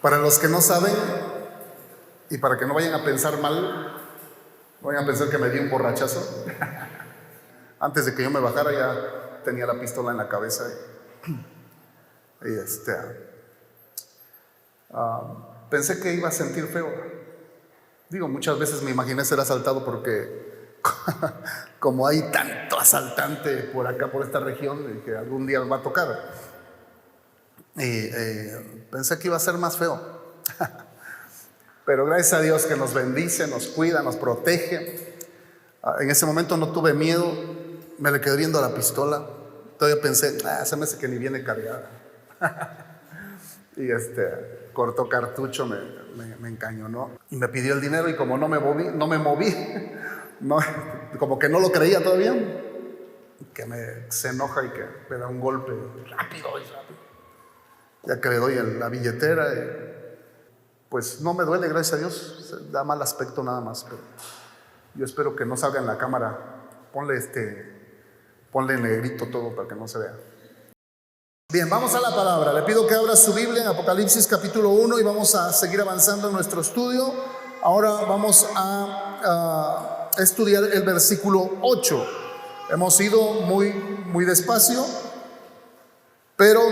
Para los que no saben, y para que no vayan a pensar mal, no vayan a pensar que me di un borrachazo. Antes de que yo me bajara ya tenía la pistola en la cabeza y pensé que iba a sentir feo. Digo, muchas veces me imaginé ser asaltado porque como hay tanto asaltante por acá, por esta región, que algún día me va a tocar. Y pensé que iba a ser más feo. Pero gracias a Dios que nos bendice, nos cuida, nos protege. En ese momento no tuve miedo, me le quedé viendo a la pistola. Todavía pensé, se me hace que ni viene cargada. Y cortó cartucho, me encañonó y me pidió el dinero, y como no me moví, no, como que no lo creía todavía, que se enoja y que me da un golpe rápido. Ya que le doy la billetera, pues no me duele, gracias a Dios, da mal aspecto nada más, pero yo espero que no salga en la cámara. Ponle en negrito todo para que no se vea. Bien, vamos a la palabra. Le pido que abra su Biblia en Apocalipsis capítulo 1 y vamos a seguir avanzando en nuestro estudio. Ahora vamos a estudiar el versículo 8. Hemos ido muy despacio, pero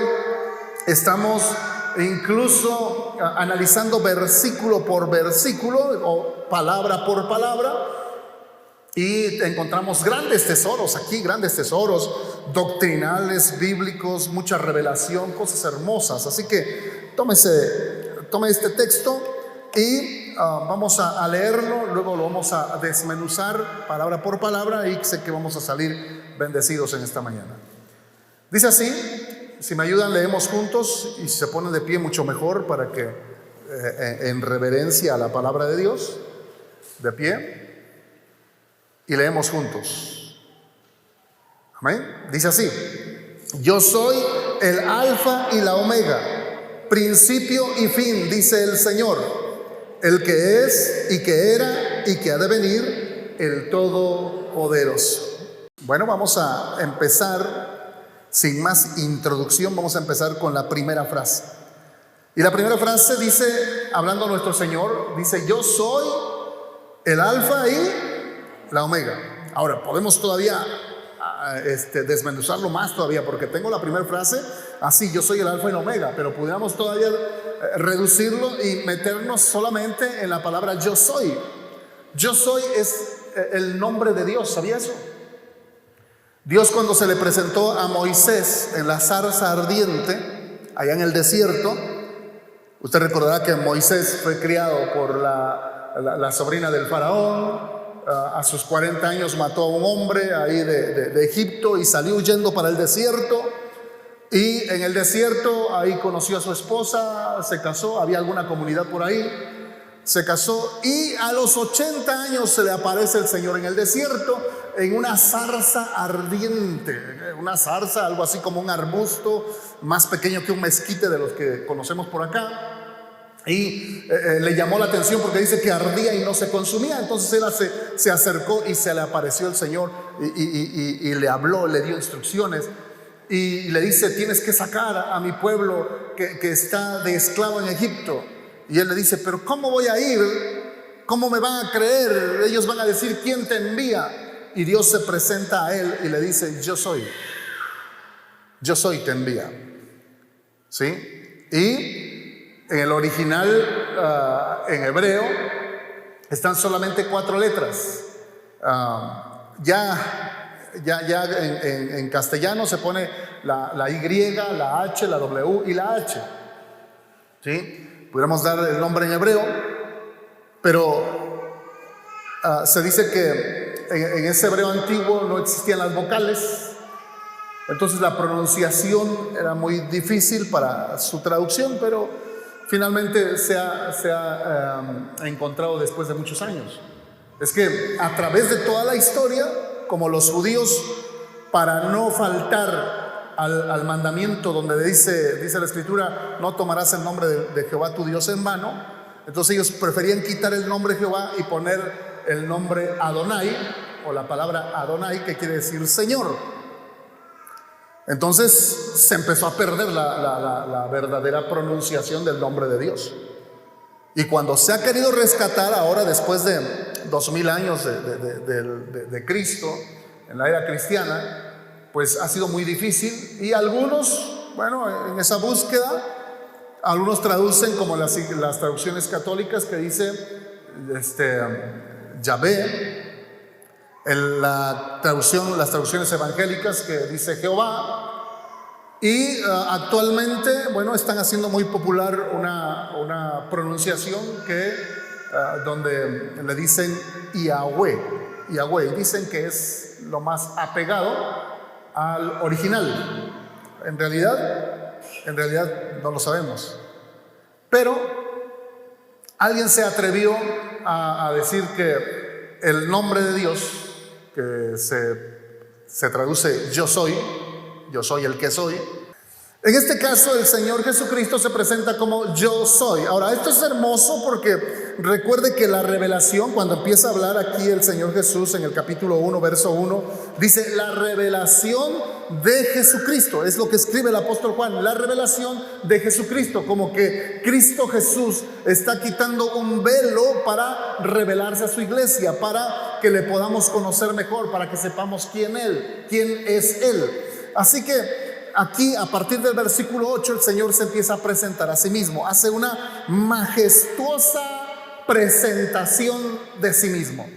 estamos incluso analizando versículo por versículo o palabra por palabra, y encontramos grandes tesoros aquí, grandes tesoros doctrinales, bíblicos, mucha revelación, cosas hermosas. Así que tome este texto y vamos a leerlo, luego lo vamos a desmenuzar palabra por palabra, y sé que vamos a salir bendecidos en esta mañana. Dice así. Si me ayudan, leemos juntos, y si se ponen de pie mucho mejor, para que en reverencia a la palabra de Dios, de pie, y leemos juntos. Amén. Dice así: yo soy el alfa y la omega, principio y fin, dice el Señor, el que es y que era y que ha de venir, el Todopoderoso. Bueno, vamos a empezar. Sin más introducción, vamos a empezar con la primera frase. Y la primera frase dice, hablando nuestro Señor, dice: yo soy el alfa y la omega. Ahora, podemos todavía desmenuzarlo más todavía, porque tengo la primera frase así: yo soy el alfa y la omega, pero pudiéramos todavía reducirlo y meternos solamente en la palabra yo soy. Yo soy es el nombre de Dios, ¿sabía eso? Dios, cuando se le presentó a Moisés en la zarza ardiente, allá en el desierto, usted recordará que Moisés fue criado por la sobrina del faraón. A sus 40 años mató a un hombre ahí de Egipto y salió huyendo para el desierto. Y en el desierto ahí conoció a su esposa, se casó, había alguna comunidad por ahí, se casó, y a los 80 años se le aparece el Señor en el desierto, en una zarza ardiente. Una zarza, algo así como un arbusto más pequeño que un mezquite de los que conocemos por acá. Y le llamó la atención porque dice que ardía y no se consumía. Entonces él se acercó y se le apareció el Señor y le habló, le dio instrucciones. Y le dice: tienes que sacar a mi pueblo que está de esclavo en Egipto. Y él le dice: pero ¿cómo voy a ir? ¿Cómo me van a creer? Ellos van a decir: ¿quién te envía? Y Dios se presenta a él y le dice: yo soy te envía. ¿Sí? Y en el original, en hebreo, están solamente 4 letras. En castellano se pone la Y, la H, la W y la H. ¿Sí? Pudiéramos dar el nombre en hebreo, pero se dice que en ese hebreo antiguo no existían las vocales, entonces la pronunciación era muy difícil para su traducción, pero finalmente se ha encontrado después de muchos años. Es que a través de toda la historia, como los judíos, para no faltar al mandamiento donde dice la Escritura: no tomarás el nombre de Jehová tu Dios en vano, entonces ellos preferían quitar el nombre Jehová y poner el nombre Adonai, o la palabra Adonai, que quiere decir Señor. Entonces se empezó a perder la verdadera pronunciación del nombre de Dios. Y cuando se ha querido rescatar ahora, después de 2000 años de Cristo, en la era cristiana, pues ha sido muy difícil. Y algunos, bueno, en esa búsqueda, algunos traducen como las traducciones católicas que dice Yahvé. Las traducciones evangélicas que dice Jehová. Y actualmente, bueno, están haciendo muy popular una pronunciación donde le dicen Yahweh, y dicen que es lo más apegado al original. En realidad no lo sabemos, pero alguien se atrevió a decir que el nombre de Dios, que se traduce yo soy el que soy. En este caso, el Señor Jesucristo se presenta como yo soy. Ahora, esto es hermoso porque recuerde que la revelación, cuando empieza a hablar aquí el Señor Jesús en el capítulo 1, verso 1, dice la revelación de Jesucristo. Es lo que escribe el apóstol Juan, la revelación de Jesucristo, como que Cristo Jesús está quitando un velo para revelarse a su iglesia, para que le podamos conocer mejor, para que sepamos quién es Él. Así que aquí, a partir del versículo 8, el Señor se empieza a presentar a sí mismo, hace una majestuosa presentación de sí mismo.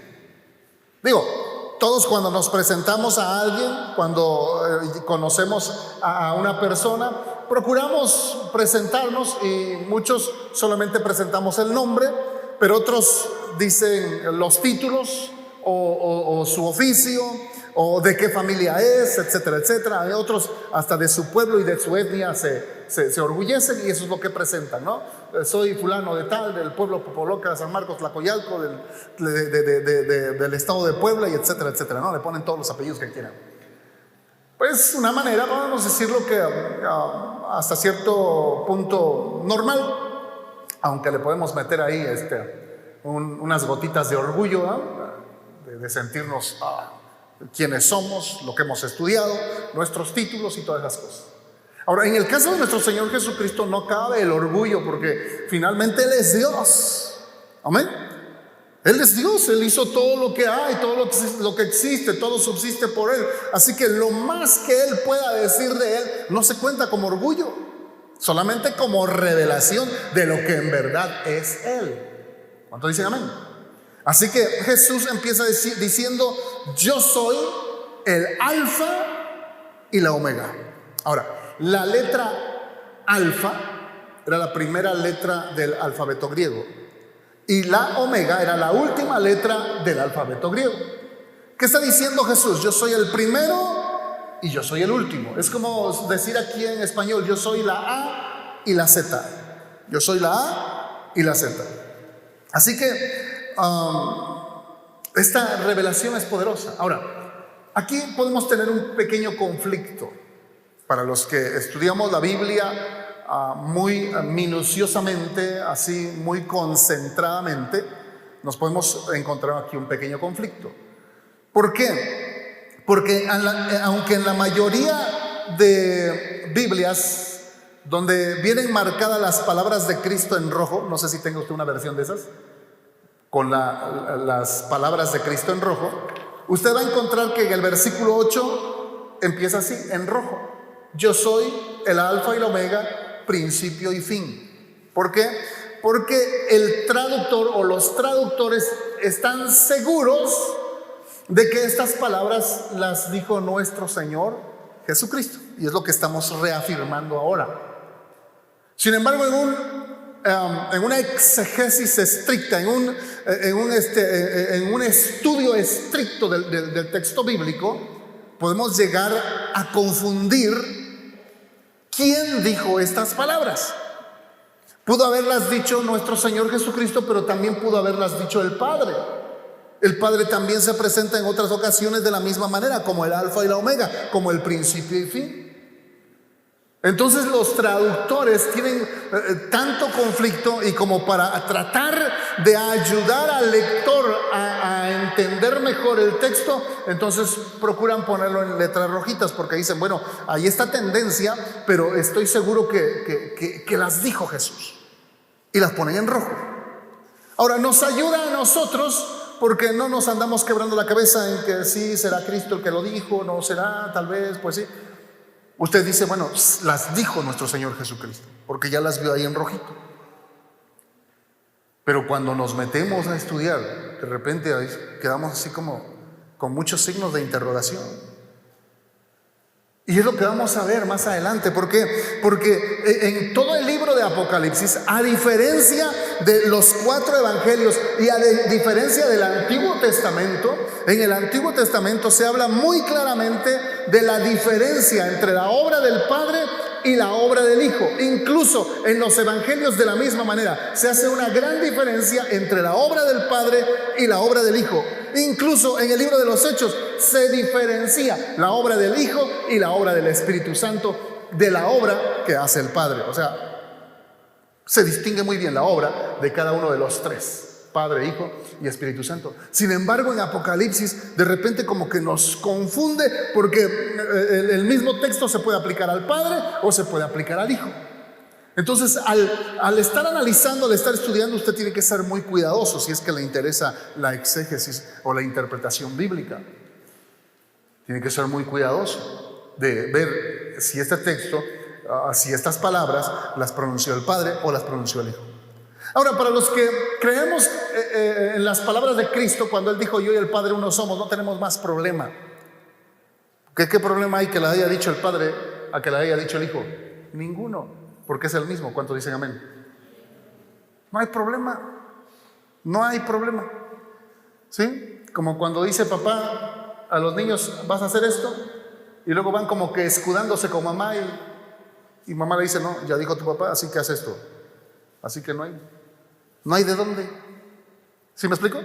Digo, todos cuando nos presentamos a alguien, cuando conocemos a una persona, procuramos presentarnos, y muchos solamente presentamos el nombre, pero otros dicen los títulos o su oficio, o de qué familia es, etcétera, etcétera. Hay otros hasta de su pueblo y de su etnia se orgullecen, y eso es lo que presentan, ¿no? Soy fulano de tal, del pueblo Popoloca, San Marcos, Tlacoyalco, del estado de Puebla, y etcétera, etcétera, ¿no? Le ponen todos los apellidos que quieran. Pues una manera, podemos decirlo, que hasta cierto punto normal, aunque le podemos meter ahí unas gotitas de orgullo, ¿no? de sentirnos quiénes somos, lo que hemos estudiado, nuestros títulos y todas las cosas. Ahora, en el caso de nuestro Señor Jesucristo no cabe el orgullo, porque finalmente Él es Dios. Amén. Él es Dios, Él hizo todo lo que hay, todo lo que existe, todo subsiste por Él. Así que lo más que Él pueda decir de Él no se cuenta como orgullo, solamente como revelación de lo que en verdad es Él. ¿Cuánto dicen amén? Así que Jesús empieza diciendo: yo soy el alfa y la omega. Ahora, la letra alfa era la primera letra del alfabeto griego, y la omega era la última letra del alfabeto griego. ¿Qué está diciendo Jesús? Yo soy el primero y yo soy el último. Es como decir aquí en español: yo soy la A y la Z. Yo soy la A y la Z. Así que esta revelación es poderosa. Ahora, aquí podemos tener un pequeño conflicto. Para los que estudiamos la Biblia muy minuciosamente, así muy concentradamente, nos podemos encontrar aquí un pequeño conflicto. ¿Por qué? Porque aunque en la mayoría de Biblias donde vienen marcadas las palabras de Cristo en rojo, no sé si tenga usted una versión de esas, con las palabras de Cristo en rojo, usted va a encontrar que en el versículo 8 empieza así, en rojo: yo soy el alfa y la omega, principio y fin. ¿Por qué? Porque el traductor o los traductores están seguros de que estas palabras las dijo nuestro Señor Jesucristo, y es lo que estamos reafirmando ahora. Sin embargo, en una exegesis estricta, en un estudio estricto del texto bíblico, podemos llegar a confundir quién dijo estas palabras. Pudo haberlas dicho nuestro Señor Jesucristo, pero también pudo haberlas dicho el Padre. El Padre también se presenta en otras ocasiones de la misma manera, como el alfa y la omega, como el principio y fin. Entonces los traductores tienen tanto conflicto, y como para tratar de ayudar al lector a entender mejor el texto, entonces procuran ponerlo en letras rojitas, porque dicen, bueno, hay esta tendencia, pero estoy seguro que las dijo Jesús, y las ponen en rojo. Ahora, nos ayuda a nosotros porque no nos andamos quebrando la cabeza en que sí será Cristo el que lo dijo, no será, tal vez, pues sí. Usted dice, bueno, las dijo nuestro Señor Jesucristo, porque ya las vio ahí en rojito. Pero cuando nos metemos a estudiar, de repente quedamos así como con muchos signos de interrogación. Y es lo que vamos a ver más adelante. ¿Por qué? Porque en todo el libro de Apocalipsis, a diferencia de los 4 evangelios y a diferencia del Antiguo Testamento, en el Antiguo Testamento se habla muy claramente de la diferencia entre la obra del Padre y la obra del Hijo. Incluso en los evangelios, de la misma manera, se hace una gran diferencia entre la obra del Padre y la obra del Hijo. Incluso en el libro de los Hechos se diferencia la obra del Hijo y la obra del Espíritu Santo de la obra que hace el Padre. O sea, se distingue muy bien la obra de cada uno de los tres: Padre, Hijo y Espíritu Santo. Sin embargo, en Apocalipsis de repente como que nos confunde, porque el mismo texto se puede aplicar al Padre o se puede aplicar al Hijo. Entonces, al estar analizando, al estar estudiando, usted tiene que ser muy cuidadoso si es que le interesa la exégesis o la interpretación bíblica. Tiene que ser muy cuidadoso de ver si este texto, si estas palabras las pronunció el Padre o las pronunció el Hijo. Ahora, para los que creemos en las palabras de Cristo, cuando Él dijo yo y el Padre uno somos, no tenemos más problema. ¿Qué problema hay que la haya dicho el Padre a que la haya dicho el Hijo? Ninguno, porque es el mismo. ¿Cuántos dicen amén? No hay problema. No hay problema. ¿Sí? Como cuando dice papá a los niños, vas a hacer esto, y luego van como que escudándose con mamá, y mamá le dice, no, ya dijo tu papá, así que haz esto. Así que no hay de dónde. ¿Sí me explico?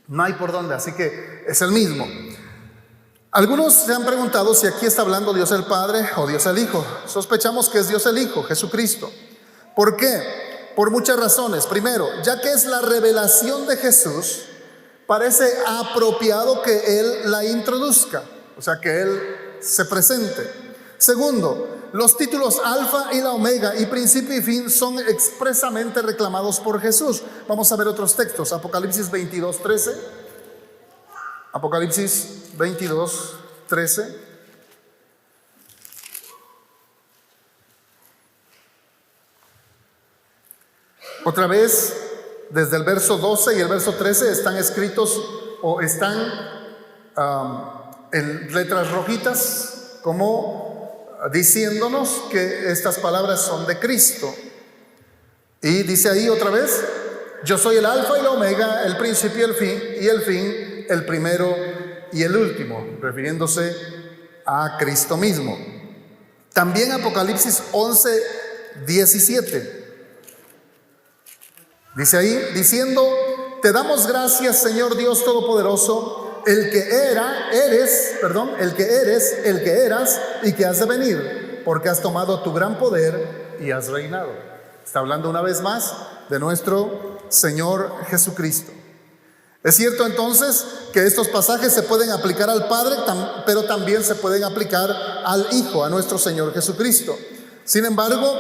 No hay por dónde, así que es el mismo. Algunos se han preguntado si aquí está hablando Dios el Padre o Dios el Hijo. Sospechamos que es Dios el Hijo, Jesucristo. ¿Por qué? Por muchas razones. Primero, ya que es la revelación de Jesús, parece apropiado que Él la introduzca, o sea, que Él se presente. Segundo, los títulos Alfa y la Omega y principio y fin son expresamente reclamados por Jesús. Vamos a ver otros textos. Apocalipsis 22:13. Apocalipsis 22:13. Otra vez, desde el verso 12 y el verso 13 están escritos o están en letras rojitas, como diciéndonos que estas palabras son de Cristo. Y dice ahí otra vez, yo soy el Alfa y la Omega, el principio y el fin, el primero y el último, refiriéndose a Cristo mismo. También Apocalipsis 11:17 dice ahí, diciendo, te damos gracias, Señor Dios Todopoderoso, el que eres, el que eras y que has de venir, porque has tomado tu gran poder y has reinado. Está hablando una vez más de nuestro Señor Jesucristo. Es cierto entonces que estos pasajes se pueden aplicar al Padre, pero también se pueden aplicar al Hijo, a nuestro Señor Jesucristo. Sin embargo,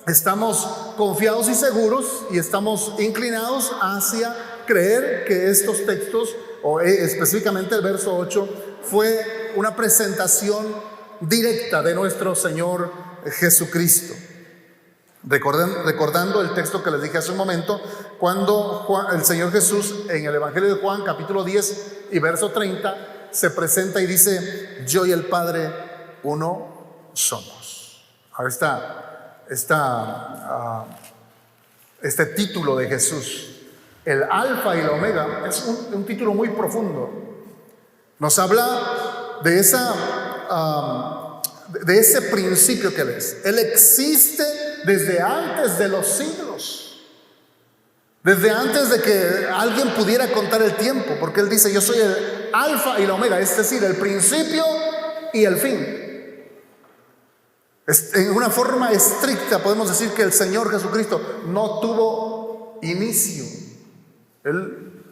estamos confiados y seguros y estamos inclinados hacia creer que estos textos, o específicamente el verso 8, fue una presentación directa de nuestro Señor Jesucristo. Recordando el texto que les dije hace un momento, cuando el Señor Jesús en el Evangelio de Juan capítulo 10 y verso 30 se presenta y dice, yo y el Padre uno somos. Ahora este título de Jesús, el Alfa y la Omega, es un título muy profundo. Nos habla de ese principio que Él es. Él existe desde antes de los siglos, desde antes de que alguien pudiera contar el tiempo, porque Él dice, yo soy el Alfa y la Omega, es decir, el principio y el fin. En una forma estricta podemos decir que el Señor Jesucristo no tuvo inicio. Él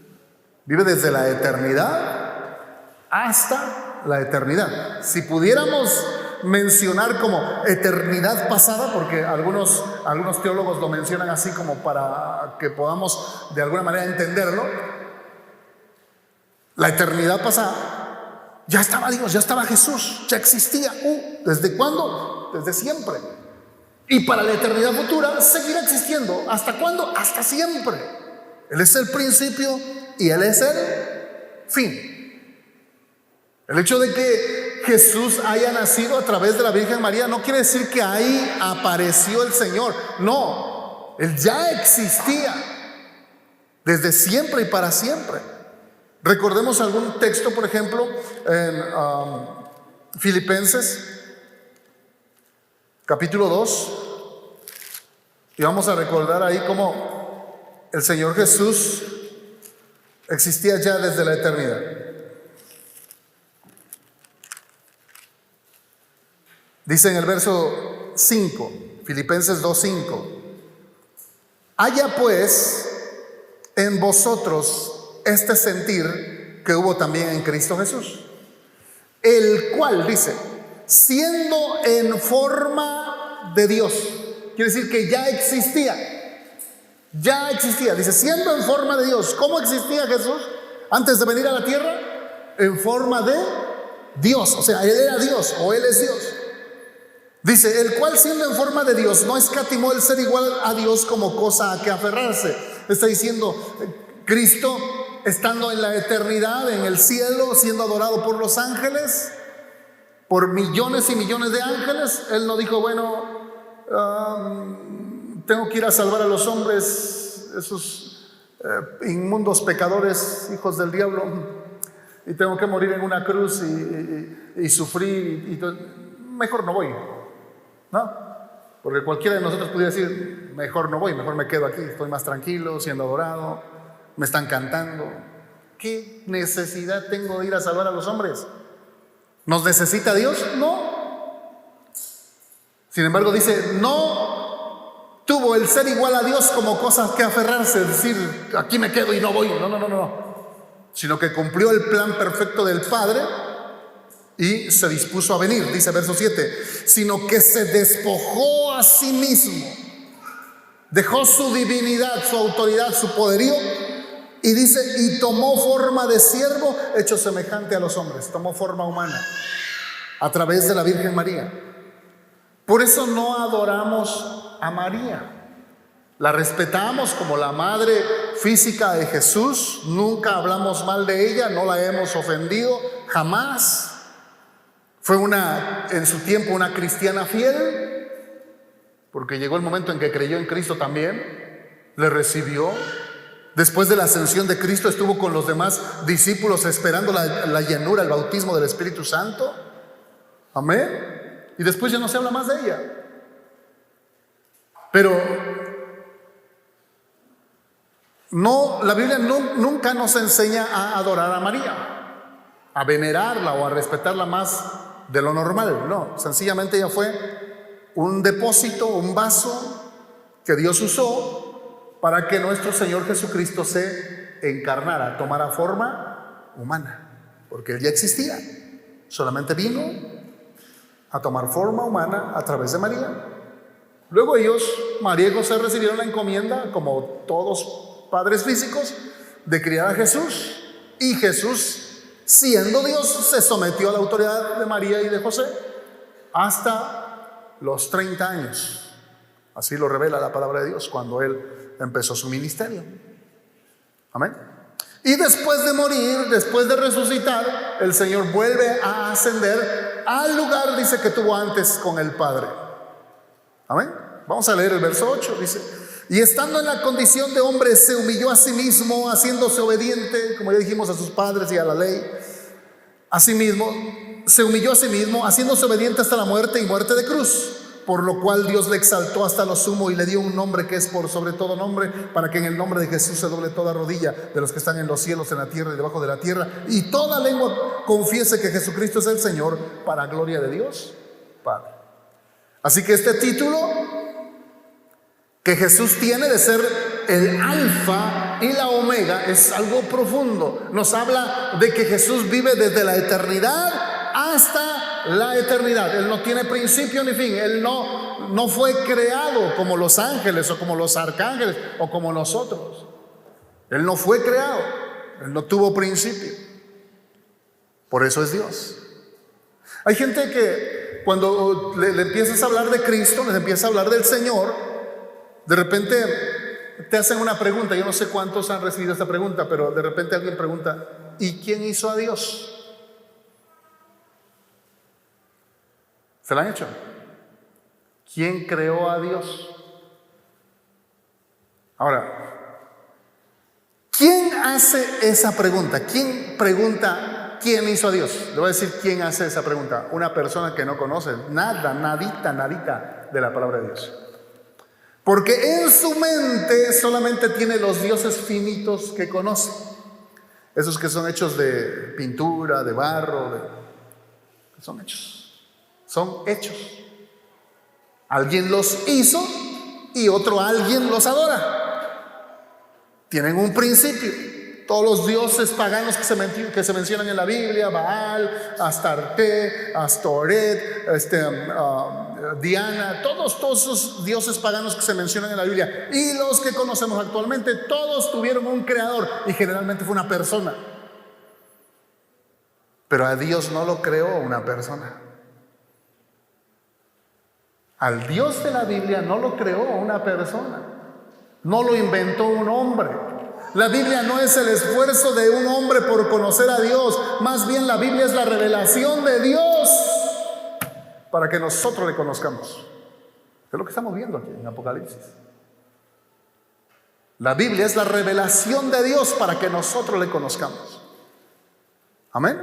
vive desde la eternidad hasta la eternidad. Si pudiéramos mencionar como eternidad pasada, porque algunos teólogos lo mencionan así como para que podamos de alguna manera entenderlo, la eternidad pasada ya estaba Dios, ya estaba Jesús, ya existía. ¿Desde cuándo? Desde siempre. Y para la eternidad futura seguirá existiendo. ¿Hasta cuándo? Hasta siempre. Él es el principio y Él es el fin. El hecho de que Jesús haya nacido a través de la Virgen María no quiere decir que ahí apareció el Señor. No, Él ya existía desde siempre y para siempre. Recordemos algún texto, por ejemplo, en Filipenses capítulo 2, y vamos a recordar ahí cómo el Señor Jesús existía ya desde la eternidad. Dice en el verso 5, Filipenses 2:5: haya pues en vosotros este sentir que hubo también en Cristo Jesús, el cual, dice, siendo en forma de Dios, quiere decir que ya existía, dice, siendo en forma de Dios. ¿Cómo existía Jesús antes de venir a la tierra? En forma de Dios, o sea, Él era Dios o Él es Dios. Dice, el cual siendo en forma de Dios no escatimó el ser igual a Dios como cosa a que aferrarse. Está diciendo, Cristo estando en la eternidad, en el cielo, siendo adorado por los ángeles, por millones y millones de ángeles, Él no dijo, bueno, tengo que ir a salvar a los hombres, esos inmundos pecadores, hijos del diablo, y tengo que morir en una cruz y sufrir, mejor no voy, ¿no? Porque cualquiera de nosotros pudiera decir, mejor no voy, mejor me quedo aquí, estoy más tranquilo, siendo adorado, me están cantando. ¿Qué necesidad tengo de ir a salvar a los hombres? ¿Nos necesita Dios? No. Sin embargo dice, no tuvo el ser igual a Dios como cosas que aferrarse, es decir, aquí me quedo y no voy. No. Sino que cumplió el plan perfecto del Padre y se dispuso a venir, dice verso 7, sino que se despojó a sí mismo, dejó su divinidad, su autoridad, su poderío, y dice, y tomó forma de siervo, hecho semejante a los hombres, tomó forma humana a través de la Virgen María. Por eso no adoramos a María, la respetamos como la madre física de Jesús, nunca hablamos mal de ella, no la hemos ofendido, jamás. Fue en su tiempo una cristiana fiel, porque llegó el momento en que creyó en Cristo también, le recibió. Después de la ascensión de Cristo estuvo con los demás discípulos esperando la llenura, el bautismo del Espíritu Santo. Amén. Y después ya no se habla más de ella. Pero no, la Biblia nunca nos enseña a adorar a María, a venerarla o a respetarla más de lo normal. No, sencillamente ella fue un depósito, un vaso que Dios usó para que nuestro Señor Jesucristo se encarnara, tomara forma humana, porque Él ya existía, solamente vino a tomar forma humana a través de María. Luego María y José recibieron la encomienda, como todos padres físicos, de criar a Jesús, y Jesús, siendo Dios, se sometió a la autoridad de María y de José hasta los 30 años. Así lo revela la palabra de Dios cuando Él empezó su ministerio. Amén. Y después de morir, después de resucitar, el Señor vuelve a ascender al lugar, dice, que tuvo antes con el Padre. Amén. Vamos a leer el verso 8, dice, y estando en la condición de hombre se humilló a sí mismo, haciéndose obediente, como ya dijimos, a sus padres y a la ley. Asimismo, se humilló a sí mismo, haciéndose obediente hasta la muerte y muerte de cruz. Por lo cual Dios le exaltó hasta lo sumo y le dio un nombre que es por sobre todo nombre, para que en el nombre de Jesús se doble toda rodilla de los que están en los cielos, en la tierra y debajo de la tierra, y toda lengua confiese que Jesucristo es el Señor, para gloria de Dios Padre. Así que este título que Jesús tiene de ser el alfa y la omega es algo profundo. Nos habla de que Jesús vive desde la eternidad hasta la eternidad. Él no tiene principio ni fin. Él no fue creado como los ángeles o como los arcángeles o como nosotros. Él no fue creado. Él no tuvo principio. Por eso es Dios. Hay gente que cuando le empiezas a hablar de Cristo, les empieza a hablar del Señor, de repente te hacen una pregunta. Yo no sé cuántos han recibido esta pregunta, pero de repente alguien pregunta: ¿y quién hizo a Dios? ¿Se la han hecho? ¿Quién creó a Dios? Ahora, ¿quién hace esa pregunta? ¿Quién pregunta quién hizo a Dios? Le voy a decir quién hace esa pregunta. Una persona que no conoce nada, nadita de la palabra de Dios. Porque en su mente solamente tiene los dioses finitos que conoce. Esos que son hechos de pintura, de barro, son hechos. Son hechos. Alguien los hizo y otro alguien los adora. Tienen un principio. Todos los dioses paganos que se mencionan en la Biblia: Baal, Astarte, Astoret, Diana, todos esos dioses paganos que se mencionan en la Biblia y los que conocemos actualmente, todos tuvieron un creador y generalmente fue una persona. Pero a Dios no lo creó una persona. Al Dios de la Biblia no lo creó una persona, no lo inventó un hombre. La Biblia no es el esfuerzo de un hombre por conocer a Dios, más bien la Biblia es la revelación de Dios para que nosotros le conozcamos. Es lo que estamos viendo aquí en Apocalipsis. La Biblia es la revelación de Dios para que nosotros le conozcamos. Amén.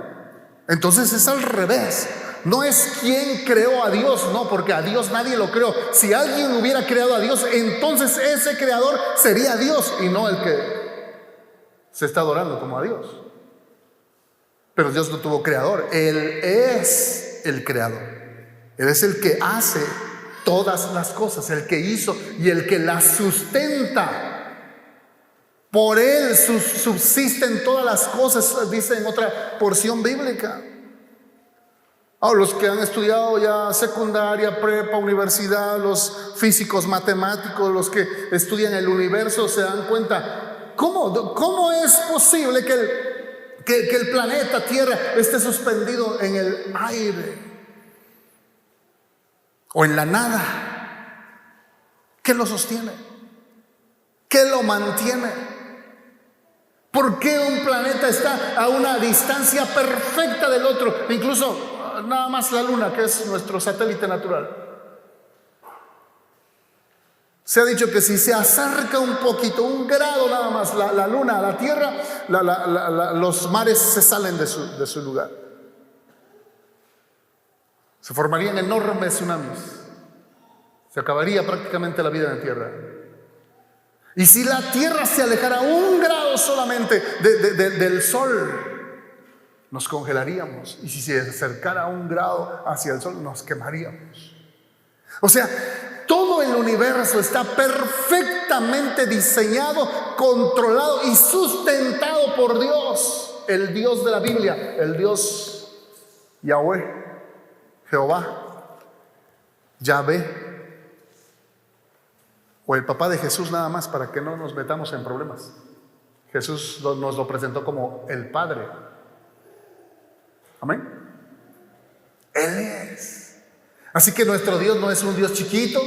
Entonces es al revés. No es quién creó a Dios, no, porque a Dios nadie lo creó. Si alguien hubiera creado a Dios, entonces ese creador sería Dios y no el que se está adorando como a Dios. Pero Dios no tuvo creador. Él es el creador. Él es el que hace todas las cosas, el que hizo y el que las sustenta. Por Él subsisten todas las cosas, dice en otra porción bíblica. Los que han estudiado ya secundaria, prepa, universidad, los físicos, matemáticos, los que estudian el universo se dan cuenta. ¿Cómo es posible que el planeta Tierra esté suspendido en el aire o en la nada? ¿Qué lo sostiene? ¿Qué lo mantiene? ¿Por qué un planeta está a una distancia perfecta del otro? Incluso nada más la Luna, que es nuestro satélite natural. Se ha dicho que si se acerca un poquito, un grado nada más, la Luna a la Tierra, los mares se salen de su lugar. Se formarían enormes tsunamis. Se acabaría prácticamente la vida en la Tierra. Y si la Tierra se alejara un grado solamente del Sol, nos congelaríamos. Y si se acercara un grado hacia el Sol, nos quemaríamos. O sea, todo el universo está perfectamente diseñado, controlado y sustentado por Dios, el Dios de la Biblia, el Dios Yahweh, Jehová, Yahvé, o el papá de Jesús, nada más para que no nos metamos en problemas. Jesús nos lo presentó como el Padre. Amén. Él es. Así que nuestro Dios no es un Dios chiquito.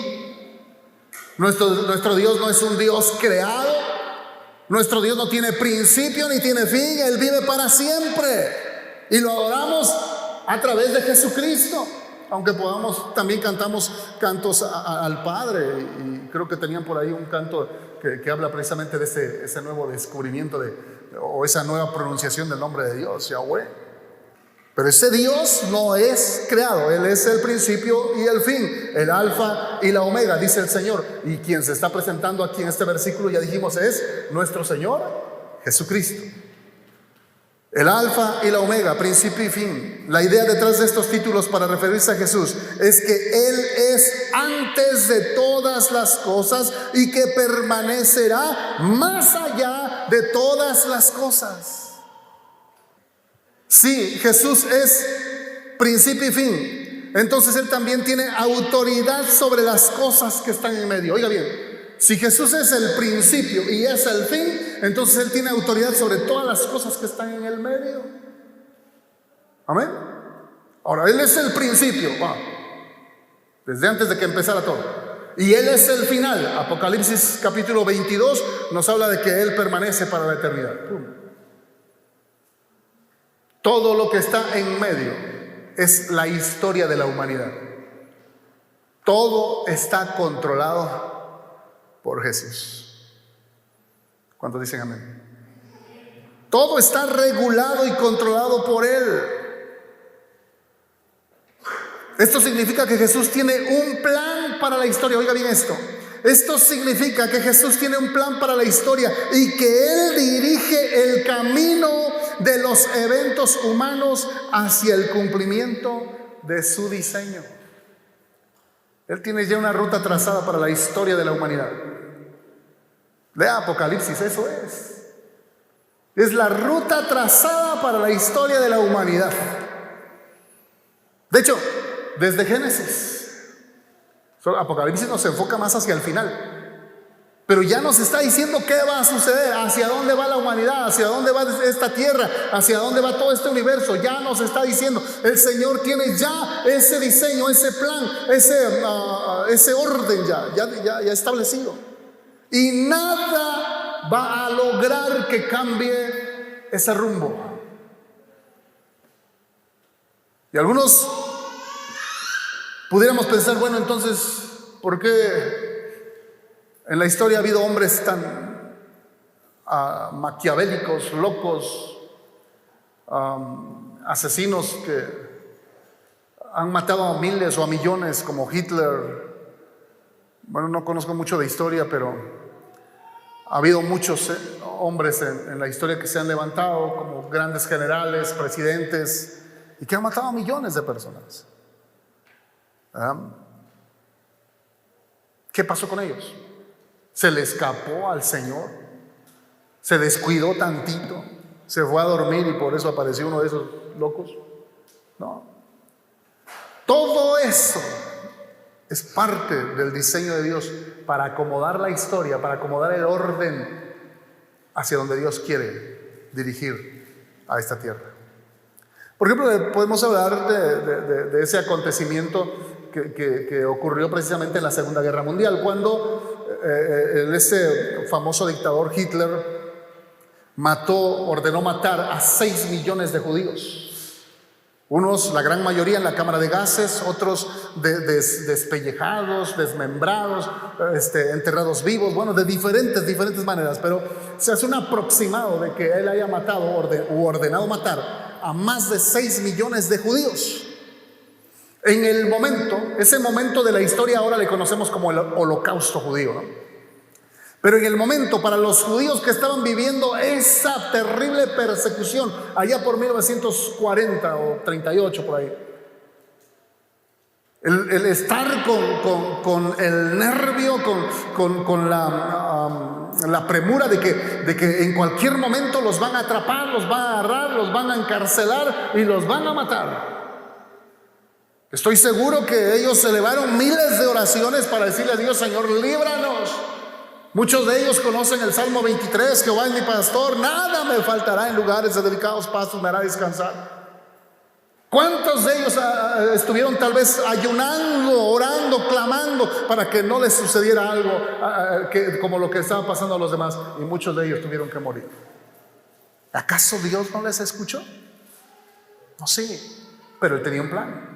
Nuestro Dios no es un Dios creado. Nuestro Dios no tiene principio ni tiene fin. Él vive para siempre. Y lo adoramos a través de Jesucristo. Aunque también cantamos cantos al Padre. Y creo que tenían por ahí un canto que habla precisamente de ese nuevo descubrimiento o esa nueva pronunciación del nombre de Dios, Yahweh. Pero ese Dios no es creado. Él es el principio y el fin, el alfa y la omega, dice el Señor. Y quien se está presentando aquí en este versículo, ya dijimos, es nuestro Señor Jesucristo. El alfa y la omega, principio y fin. La idea detrás de estos títulos para referirse a Jesús es que Él es antes de todas las cosas y que permanecerá más allá de todas las cosas. Sí, Jesús es principio y fin. Entonces Él también tiene autoridad sobre las cosas que están en medio. Oiga bien. Si Jesús es el principio y es el fin, entonces Él tiene autoridad sobre todas las cosas que están en el medio. Amén. Ahora, Él es el principio, desde antes de que empezara todo. Y Él es el final. Apocalipsis capítulo 22 nos habla de que Él permanece para la eternidad. Todo lo que está en medio es la historia de la humanidad. Todo está controlado por Jesús. ¿Cuántos dicen amén? Todo está regulado y controlado por Él. Esto significa que Jesús tiene un plan para la historia. Oiga bien esto. Esto significa que Jesús tiene un plan para la historia y que Él dirige el camino de los eventos humanos hacia el cumplimiento de su diseño. Él tiene ya una ruta trazada para la historia de la humanidad. Lea Apocalipsis, eso es. Es la ruta trazada para la historia de la humanidad. De hecho, desde Génesis, Apocalipsis nos enfoca más hacia el final, pero ya nos está diciendo qué va a suceder, hacia dónde va la humanidad, hacia dónde va esta tierra, hacia dónde va todo este universo. Ya nos está diciendo, el Señor tiene ya ese diseño, ese plan, ese orden ya establecido. Y nada va a lograr que cambie ese rumbo. Y algunos pudiéramos pensar, bueno, entonces, ¿por qué en la historia ha habido hombres tan maquiavélicos, locos, asesinos que han matado a miles o a millones como Hitler? Bueno, no conozco mucho de historia, pero ha habido muchos hombres en la historia que se han levantado como grandes generales, presidentes, y que han matado a millones de personas. ¿Qué pasó con ellos? ¿Se le escapó al Señor? ¿Se descuidó tantito? ¿Se fue a dormir y por eso apareció uno de esos locos? No. Todo eso es parte del diseño de Dios para acomodar la historia, para acomodar el orden hacia donde Dios quiere dirigir a esta tierra. Por ejemplo, podemos hablar de ese acontecimiento que ocurrió precisamente en la Segunda Guerra Mundial, cuando ese famoso dictador Hitler ordenó matar a 6 millones de judíos. Unos, la gran mayoría, en la cámara de gases, otros despellejados, desmembrados, enterrados vivos, bueno, de diferentes maneras, pero se hace un aproximado de que él haya matado o ordenado matar a más de 6 millones de judíos. En ese momento de la historia ahora le conocemos como el Holocausto judío, ¿no? Pero en el momento, para los judíos que estaban viviendo esa terrible persecución, allá por 1940 o 38 por ahí, el estar con el nervio, con la premura de que en cualquier momento los van a atrapar, los van a agarrar, los van a encarcelar y los van a matar. Estoy seguro que ellos elevaron miles de oraciones para decirle a Dios: Señor, líbranos. Muchos de ellos conocen el Salmo 23, Jehová es mi pastor, nada me faltará, en lugares de delicados pastos me hará descansar. ¿Cuántos de ellos estuvieron tal vez ayunando, orando, clamando para que no les sucediera algo como lo que estaba pasando a los demás? Y muchos de ellos tuvieron que morir. ¿Acaso Dios no les escuchó? No sé, pero Él tenía un plan.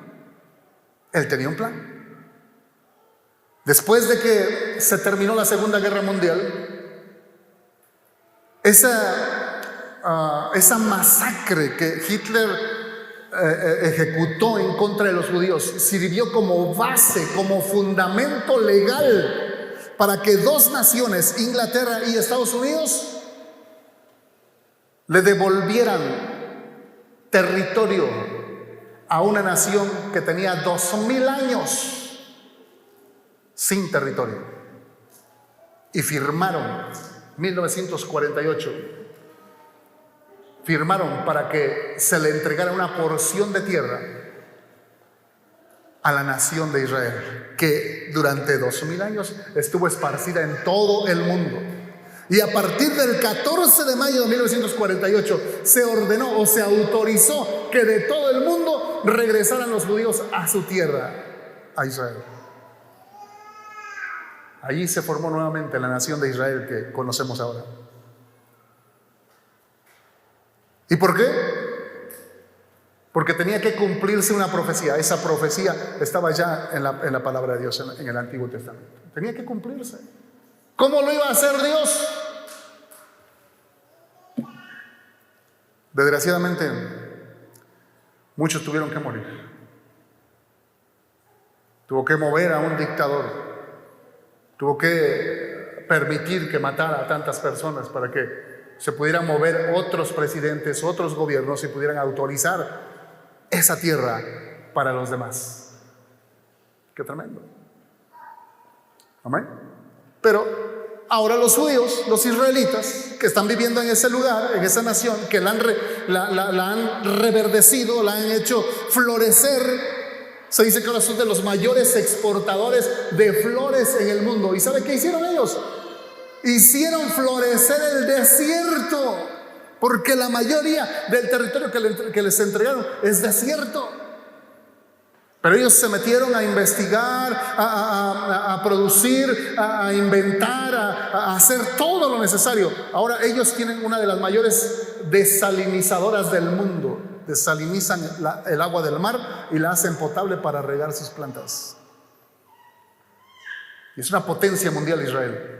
Él tenía un plan. Después de que se terminó la Segunda Guerra Mundial, esa masacre que Hitler ejecutó en contra de los judíos sirvió como base, como fundamento legal para que dos naciones, Inglaterra y Estados Unidos, le devolvieran territorio a una nación que tenía 2000 años sin territorio. Y firmaron, 1948, firmaron para que se le entregara una porción de tierra a la nación de Israel, que durante 2000 años estuvo esparcida en todo el mundo. Y a partir del 14 de mayo de 1948 se ordenó o se autorizó que de todo el mundo regresaran los judíos a su tierra, a Israel. Allí se formó nuevamente la nación de Israel que conocemos ahora. ¿Y por qué? Porque tenía que cumplirse una profecía. Esa profecía estaba ya en la palabra de Dios, en el Antiguo Testamento. Tenía que cumplirse. ¿Cómo lo iba a hacer Dios? Desgraciadamente, muchos tuvieron que morir. Tuvo que mover a un dictador. Tuvo que permitir que matara a tantas personas para que se pudieran mover otros presidentes, otros gobiernos y pudieran autorizar esa tierra para los demás. Qué tremendo. Amén. Pero ahora los judíos, los israelitas, que están viviendo en ese lugar, en esa nación, que la han reverdecido, la han hecho florecer. Se dice que ahora son de los mayores exportadores de flores en el mundo. ¿Y sabe qué hicieron ellos? Hicieron florecer el desierto, porque la mayoría del territorio que les entregaron es desierto. Pero ellos se metieron a investigar, a producir, a inventar, a hacer todo lo necesario. Ahora ellos tienen una de las mayores desalinizadoras del mundo. Desalinizan el agua del mar y la hacen potable para regar sus plantas. Y es una potencia mundial Israel.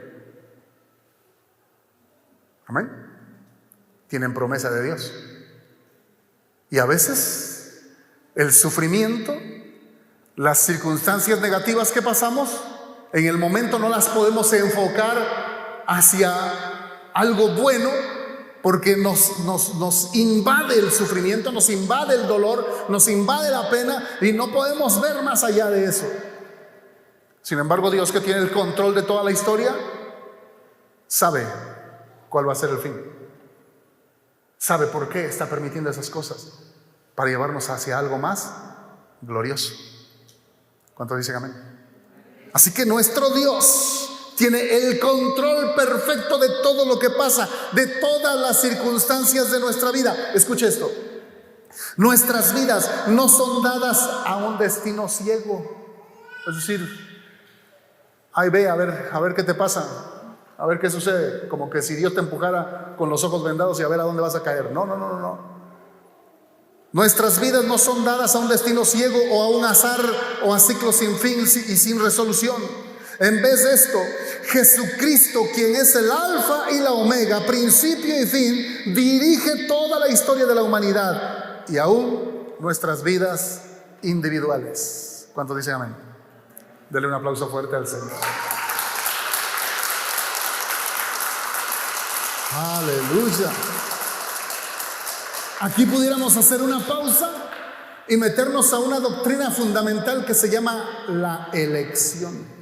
Amén. Tienen promesa de Dios. Y a veces el sufrimiento, las circunstancias negativas que pasamos, en el momento no las podemos enfocar hacia algo bueno, porque nos invade el sufrimiento, nos invade el dolor, nos invade la pena y no podemos ver más allá de eso. Sin embargo, Dios, que tiene el control de toda la historia, sabe cuál va a ser el fin. Sabe por qué está permitiendo esas cosas, para llevarnos hacia algo más glorioso. ¿Cuántos dicen amén? Así que nuestro Dios tiene el control perfecto de todo lo que pasa, de todas las circunstancias de nuestra vida. Escuche esto: nuestras vidas no son dadas a un destino ciego. Es decir, ay, ve, a ver qué te pasa, a ver qué sucede, como que si Dios te empujara con los ojos vendados y a ver a dónde vas a caer. No. Nuestras vidas no son dadas a un destino ciego o a un azar o a ciclos sin fin y sin resolución. En vez de esto, Jesucristo, quien es el alfa y la omega, principio y fin, dirige toda la historia de la humanidad y aún nuestras vidas individuales. ¿Cuántos dicen amén? Dele un aplauso fuerte al Señor. Aleluya. Aquí pudiéramos hacer una pausa y meternos a una doctrina fundamental que se llama la elección.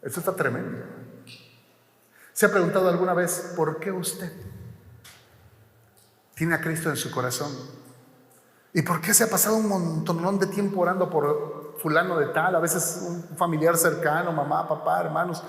Esto está tremendo. ¿Se ha preguntado alguna vez por qué usted tiene a Cristo en su corazón? ¿Y por qué se ha pasado un montón de tiempo orando por fulano de tal? A veces un familiar cercano, mamá, papá, hermanos,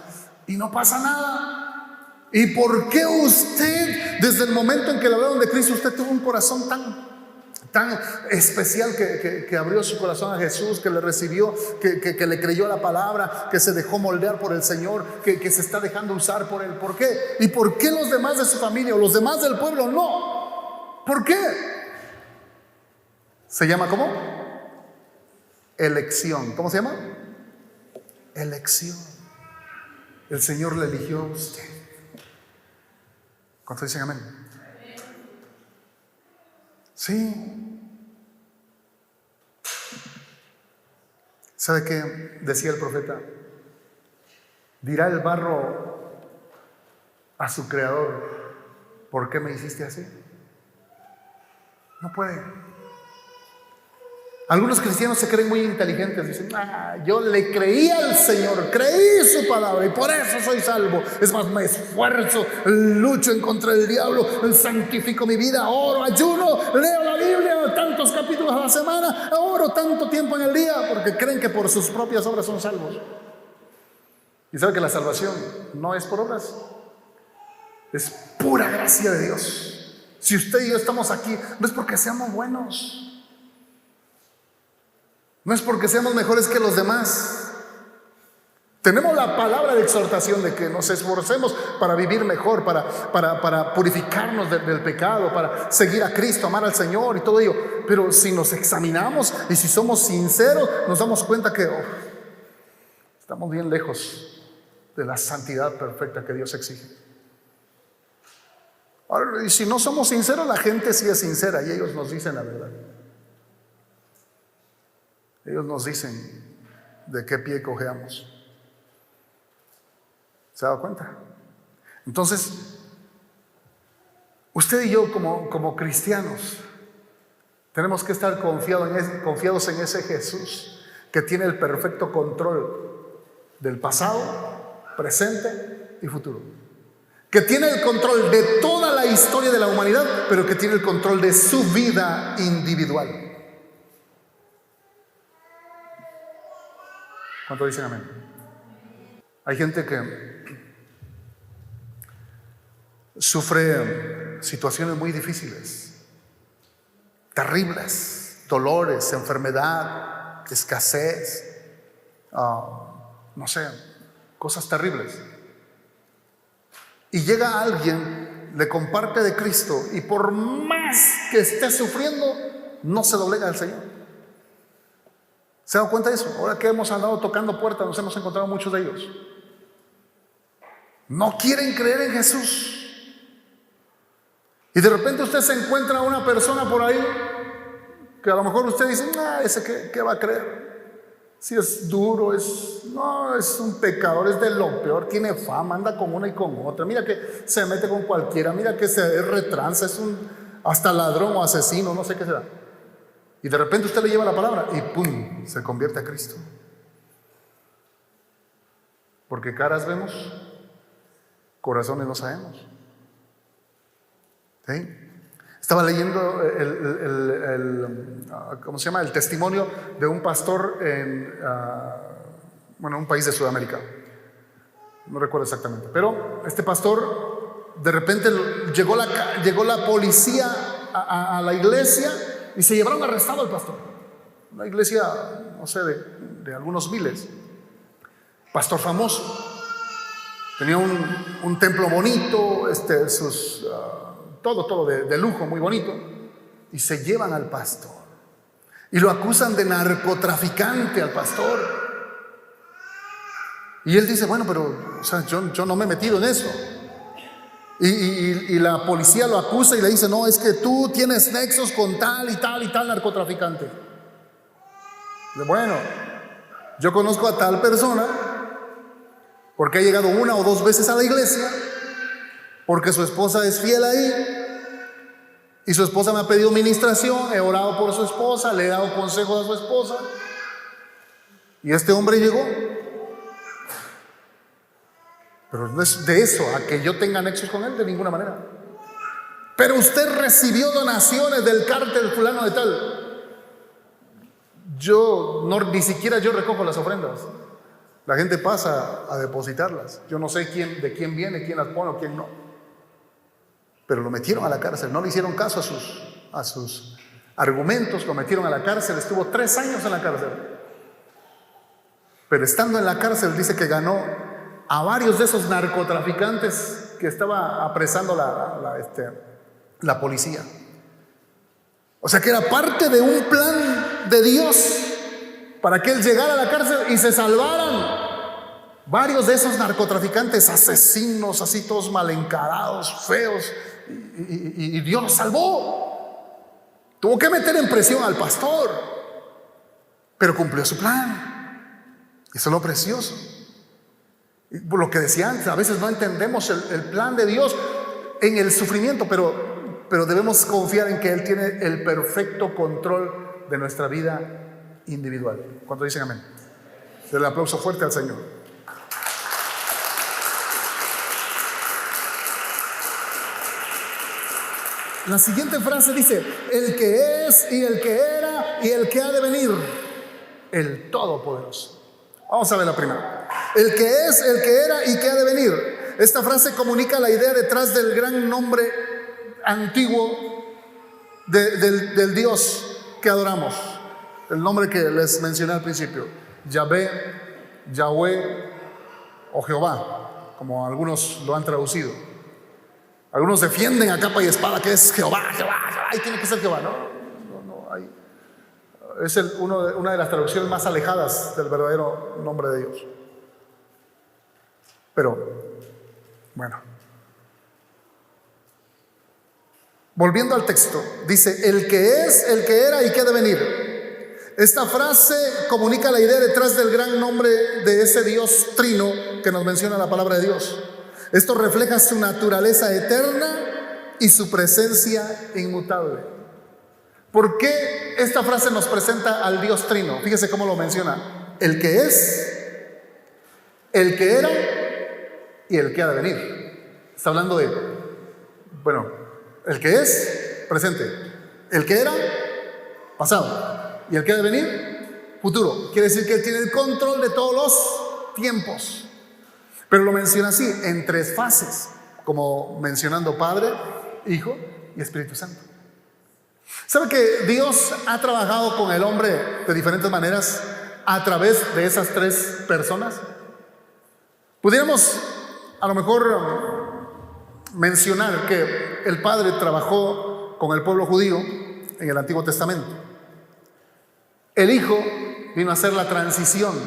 y no pasa nada. ¿Y por qué usted, desde el momento en que le hablaron de Cristo, usted tuvo un corazón tan especial que abrió su corazón a Jesús, que le recibió, que le creyó la palabra, que se dejó moldear por el Señor, que se está dejando usar por Él? ¿Por qué? ¿Y por qué los demás de su familia o los demás del pueblo no? ¿Por qué? ¿Se llama cómo? Elección. ¿Cómo se llama? Elección. El Señor le eligió a usted. ¿Cuántos dicen amén? Sí. ¿Sabe qué decía el profeta? Dirá el barro a su creador: ¿por qué me hiciste así? No puede. Algunos cristianos se creen muy inteligentes, dicen, yo le creí al Señor, creí su palabra y por eso soy salvo. Es más, me esfuerzo, lucho en contra del diablo, santifico mi vida, oro, ayuno, leo la Biblia, tantos capítulos a la semana, oro tanto tiempo en el día, porque creen que por sus propias obras son salvos. Y sabe que la salvación no es por obras, es pura gracia de Dios. Si usted y yo estamos aquí, no es porque seamos buenos, no es porque seamos mejores que los demás. Tenemos la palabra de exhortación de que nos esforcemos para vivir mejor, para purificarnos del pecado, para seguir a Cristo, amar al Señor y todo ello. Pero si nos examinamos y si somos sinceros, nos damos cuenta que estamos bien lejos de la santidad perfecta que Dios exige. Ahora, y si no somos sinceros, la gente sí es sincera y ellos nos dicen la verdad. Ellos nos dicen de qué pie cojeamos. ¿Se ha dado cuenta? Entonces, usted y yo como cristianos tenemos que estar confiados en ese Jesús que tiene el perfecto control del pasado, presente y futuro. Que tiene el control de toda la historia de la humanidad, pero que tiene el control de su vida individual. ¿Cuánto dicen amén? Hay gente que sufre situaciones muy difíciles, terribles, dolores, enfermedad, escasez, no sé, cosas terribles. Y llega alguien, le comparte de Cristo y por más que esté sufriendo, no se doblega al Señor. ¿Se dan cuenta de eso? Ahora que hemos andado tocando puertas, nos hemos encontrado muchos de ellos. No quieren creer en Jesús. Y de repente usted se encuentra a una persona por ahí que a lo mejor usted dice, ese ¿qué va a creer? Si es duro, es un pecador, es de lo peor, tiene fama, anda con una y con otra. Mira que se mete con cualquiera, mira que se retranza, es hasta ladrón o asesino, no sé qué será. Y de repente usted le lleva la palabra y ¡pum!, se convierte a Cristo. Porque caras vemos, corazones no sabemos. ¿Sí? Estaba leyendo ¿cómo se llama? El testimonio de un pastor en un país de Sudamérica. No recuerdo exactamente. Pero este pastor, de repente llegó la policía a la iglesia y se llevaron arrestado al pastor. Una iglesia, no sé, de algunos miles. Pastor famoso. Tenía un templo bonito, todo de lujo, muy bonito. Y se llevan al pastor. Y lo acusan de narcotraficante al pastor. Y él dice, bueno, pero yo no me he metido en eso. Y la policía lo acusa y le dice, no, es que tú tienes nexos con tal y tal y tal narcotraficante. Bueno, yo conozco a tal persona porque ha llegado 1 o 2 veces a la iglesia, porque su esposa es fiel ahí y su esposa me ha pedido ministración, he orado por su esposa, le he dado consejos a su esposa y este hombre llegó. Pero no es de eso a que yo tenga nexos con él, de ninguna manera. Pero usted recibió donaciones del cártel fulano de tal. Ni siquiera yo recojo las ofrendas. La gente pasa a depositarlas. Yo no sé de quién viene, quién las pone o quién no. Pero lo metieron a la cárcel, no le hicieron caso a sus argumentos, lo metieron a la cárcel, estuvo 3 años en la cárcel. Pero estando en la cárcel dice que ganó a varios de esos narcotraficantes que estaba apresando la policía. O sea que era parte de un plan de Dios para que él llegara a la cárcel y se salvaran varios de esos narcotraficantes, asesinos, así todos mal encarados, feos, y Dios los salvó. Tuvo que meter en presión al pastor, pero cumplió su plan. Eso es lo precioso. Por lo que decía antes, a veces no entendemos el plan de Dios en el sufrimiento, pero pero debemos confiar en que Él tiene el perfecto control de nuestra vida individual. ¿Cuánto dicen amén? Denle el aplauso fuerte al Señor. La siguiente frase dice: el que es y el que era y el que ha de venir, el Todopoderoso. Vamos a ver la primera. El que es, el que era y que ha de venir. Esta frase comunica la idea detrás del gran nombre antiguo del Dios que adoramos. El nombre que les mencioné al principio: Yahvé, Yahweh o Jehová, como algunos lo han traducido. Algunos defienden a capa y espada que es Jehová, Jehová, Jehová, y tiene que ser Jehová. Es una de las traducciones más alejadas del verdadero nombre de Dios. Pero, bueno, volviendo al texto, dice: el que es, el que era y que ha de venir. Esta frase comunica la idea detrás del gran nombre de ese Dios trino que nos menciona la palabra de Dios. Esto refleja su naturaleza eterna y su presencia inmutable. ¿Por qué esta frase nos presenta al Dios trino? Fíjese cómo lo menciona: el que es, el que era y el que ha de venir. Está hablando de, bueno, el que es, presente; el que era, pasado; y el que ha de venir, futuro. Quiere decir que Él tiene el control de todos los tiempos. Pero lo menciona así, en tres fases, como mencionando Padre, Hijo y Espíritu Santo. ¿Sabe que Dios ha trabajado con el hombre de diferentes maneras a través de esas tres personas? Pudiéramos a lo mejor mencionar que el Padre trabajó con el pueblo judío en el Antiguo Testamento. El Hijo vino a hacer la transición,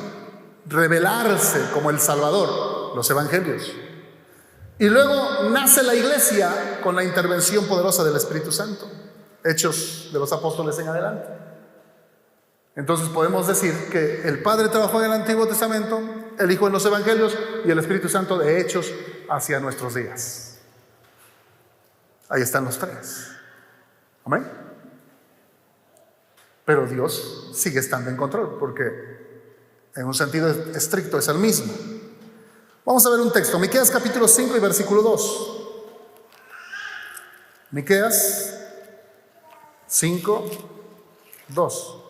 revelarse como el Salvador, los evangelios. Y luego nace la iglesia con la intervención poderosa del Espíritu Santo. Hechos de los Apóstoles en adelante. Entonces podemos decir que el Padre trabajó en el Antiguo Testamento, el Hijo en los evangelios y el Espíritu Santo de Hechos hacia nuestros días. Ahí están los tres. Amén. Pero Dios sigue estando en control, porque en un sentido estricto es el mismo. Vamos a ver un texto, Miqueas capítulo 5 y versículo 2. Miqueas 5, 2.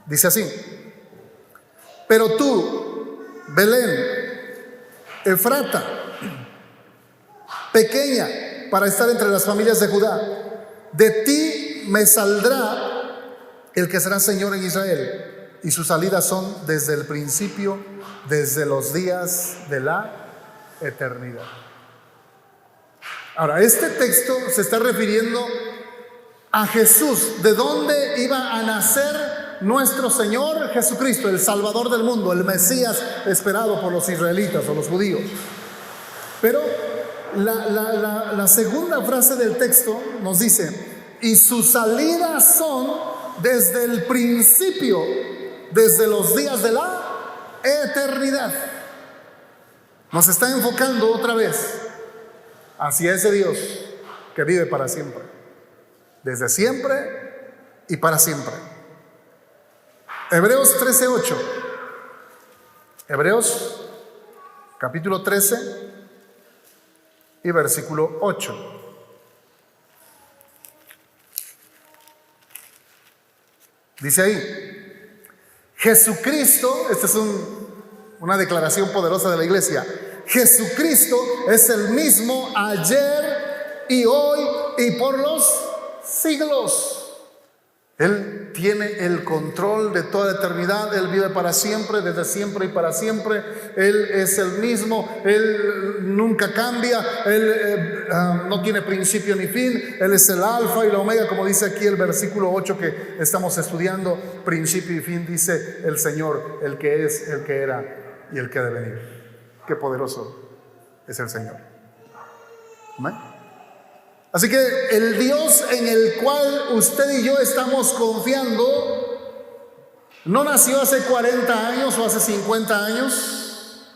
Dice así: pero tú, Belén, Efrata, pequeña para estar entre las familias de Judá, de ti me saldrá el que será Señor en Israel, y sus salidas son desde el principio, desde los días de la eternidad. Ahora, este texto se está refiriendo a Jesús, de dónde iba a nacer nuestro Señor Jesucristo, el Salvador del mundo, el Mesías esperado por los israelitas o los judíos. Pero la segunda frase del texto nos dice: y sus salidas son desde el principio, desde los días de la eternidad. Nos está enfocando otra vez hacia ese Dios que vive para siempre, desde siempre y para siempre. Hebreos 13:8. Hebreos capítulo 13 y versículo 8. Dice ahí: Jesucristo, esta es una declaración poderosa de la iglesia, Jesucristo es el mismo ayer y hoy y por los siglos. Él tiene el control de toda la eternidad. Él vive para siempre, desde siempre y para siempre. Él es el mismo. Él nunca cambia. Él no tiene principio ni fin. Él es el alfa y la omega, como dice aquí el versículo 8 que estamos estudiando. Principio y fin, dice el Señor, el que es, el que era y el que ha de venir. Qué poderoso es el Señor. Amén. Así que el Dios en el cual usted y yo estamos confiando no nació hace 40 años o hace 50 años.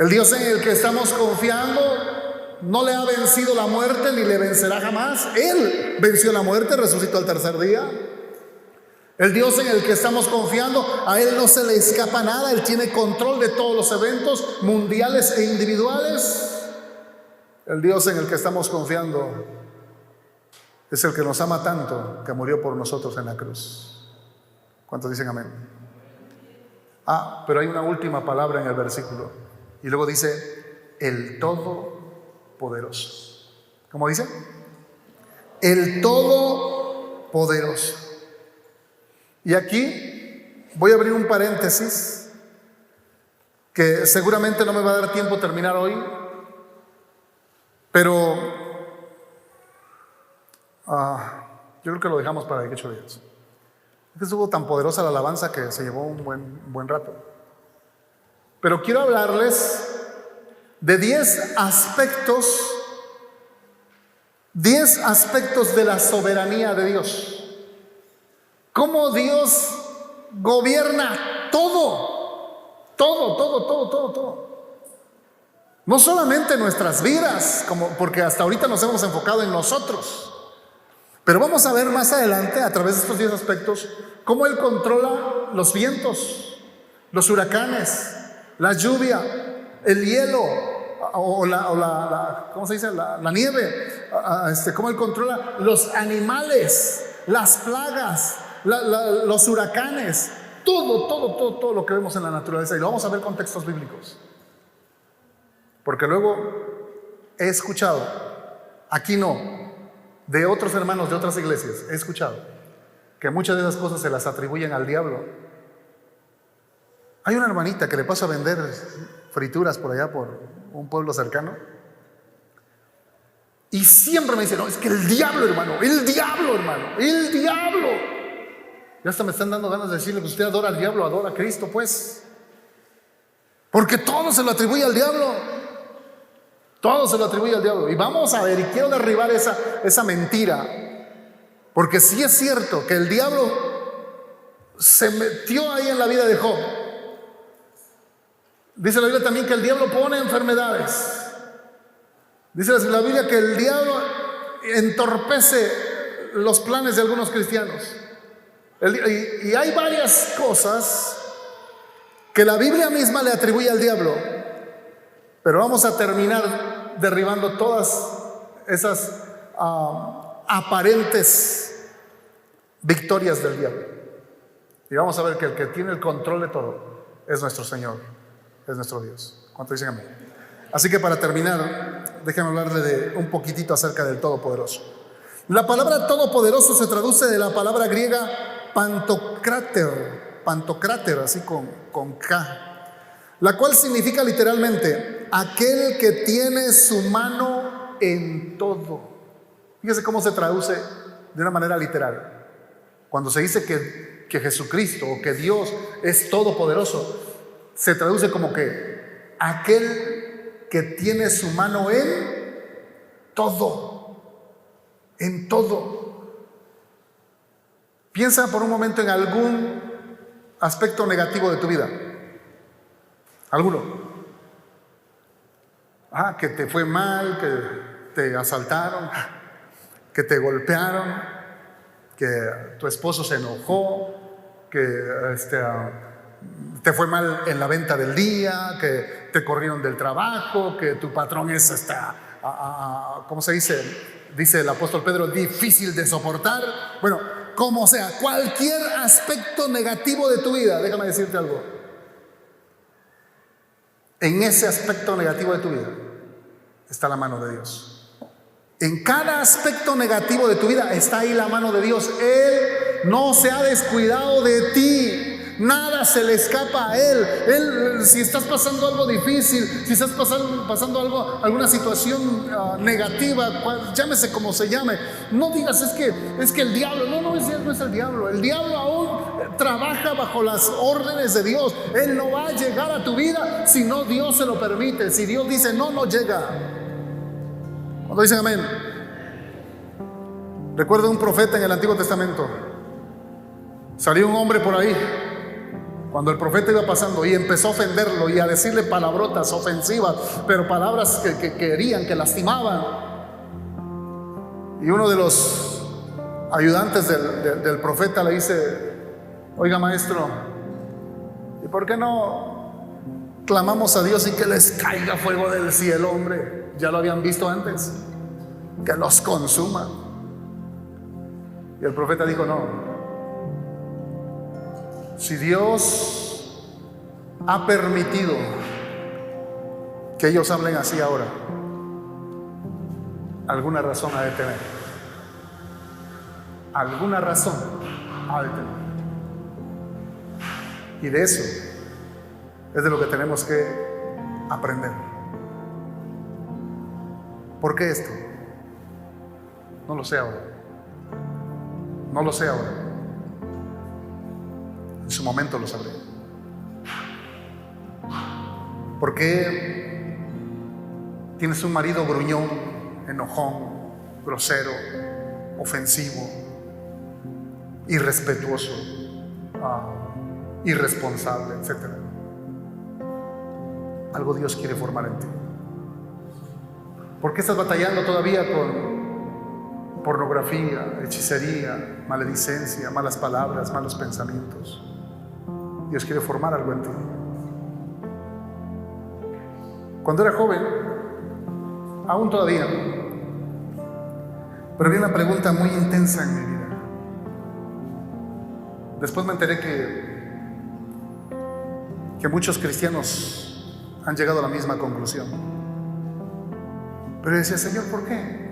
El Dios en el que estamos confiando no le ha vencido la muerte ni le vencerá jamás. Él venció la muerte, resucitó al tercer día. El Dios en el que estamos confiando, a Él no se le escapa nada. Él tiene control de todos los eventos mundiales e individuales. El Dios en el que estamos confiando es el que nos ama tanto que murió por nosotros en la cruz. ¿Cuántos dicen amén? Pero hay una última palabra en el versículo. Y luego dice, el Todopoderoso. ¿Cómo dice? El Todopoderoso. Y aquí voy a abrir un paréntesis que seguramente no me va a dar tiempo terminar hoy, pero yo creo que lo dejamos para 18 días. Es que estuvo tan poderosa la alabanza que se llevó un buen rato. Pero quiero hablarles de 10 aspectos de la soberanía de Dios. Cómo Dios gobierna todo. No solamente nuestras vidas, porque hasta ahorita nos hemos enfocado en nosotros. Pero vamos a ver más adelante, a través de estos 10 aspectos, cómo Él controla los vientos, los huracanes, la lluvia, el hielo, ¿cómo se dice? La nieve, cómo Él controla los animales, las plagas, los huracanes, todo lo que vemos en la naturaleza. Y lo vamos a ver con textos bíblicos. Porque luego he escuchado, aquí no, de otros hermanos de otras iglesias, he escuchado que muchas de esas cosas se las atribuyen al diablo. Hay una hermanita que le paso a vender frituras por allá, por un pueblo cercano, y siempre me dice, no, es que el diablo, hermano. Y hasta me están dando ganas de decirle, pues usted adora al diablo, adora a Cristo, pues. Porque todo se lo atribuye al diablo. Todo se lo atribuye al diablo. Y vamos a ver, y quiero derribar esa mentira. Porque sí es cierto que el diablo se metió ahí en la vida de Job. Dice la Biblia también que el diablo pone enfermedades. Dice la Biblia que el diablo entorpece los planes de algunos cristianos. Y hay varias cosas que la Biblia misma le atribuye al diablo. Pero vamos a terminar derribando todas esas aparentes victorias del diablo. Y vamos a ver que el que tiene el control de todo es nuestro Señor, es nuestro Dios. ¿Cuánto dicen amén? Así que para terminar, déjenme hablarle de un poquitito acerca del Todopoderoso. La palabra Todopoderoso se traduce de la palabra griega pantocráter, así con K, la cual significa literalmente aquel que tiene su mano en todo. Fíjese cómo se traduce de una manera literal. Cuando se dice que Jesucristo o que Dios es todopoderoso, se traduce como que aquel que tiene su mano en todo. Piensa por un momento en algún aspecto negativo de tu vida. ¿Alguno? Que te fue mal, que te asaltaron, que te golpearon, que tu esposo se enojó, que te fue mal en la venta del día, que te corrieron del trabajo, que tu patrón es ¿cómo se dice? Dice el apóstol Pedro, difícil de soportar. Bueno, como sea, cualquier aspecto negativo de tu vida, déjame decirte algo. En ese aspecto negativo de tu vida está la mano de Dios. En cada aspecto negativo de tu vida está ahí la mano de Dios. Él no se ha descuidado de ti. Nada se le escapa a Él. Si estás pasando algo difícil, si estás pasando alguna situación negativa, llámese como se llame, no digas es que el diablo, no es el diablo. El diablo aún trabaja bajo las órdenes de Dios. Él no va a llegar a tu vida si no Dios se lo permite. Si Dios dice no llega. Cuando dicen amén. Recuerdo un profeta en el Antiguo Testamento. Salió un hombre por ahí Cuando el profeta iba pasando y empezó a ofenderlo y a decirle palabrotas ofensivas, pero palabras que herían, que lastimaban. Y uno de los ayudantes del profeta le dice: oiga, maestro, ¿y por qué no clamamos a Dios y que les caiga fuego del cielo, hombre? Ya lo habían visto antes, que los consuma. Y el profeta dijo: no. Si Dios ha permitido que ellos hablen así ahora, alguna razón ha de tener. Alguna razón ha de tener. Y de eso es de lo que tenemos que aprender. ¿Por qué esto? No lo sé ahora. No lo sé ahora. En su momento lo sabré. ¿Por qué tienes un marido gruñón, enojón, grosero, ofensivo, irrespetuoso, irresponsable, etcétera? Algo Dios quiere formar en ti. ¿Por qué estás batallando todavía con pornografía, hechicería, maledicencia, malas palabras, malos pensamientos? Dios quiere formar algo en ti. Cuando era joven, aún todavía, pero había una pregunta muy intensa en mi vida. Después me enteré que muchos cristianos han llegado a la misma conclusión. Pero yo decía: Señor, ¿por qué?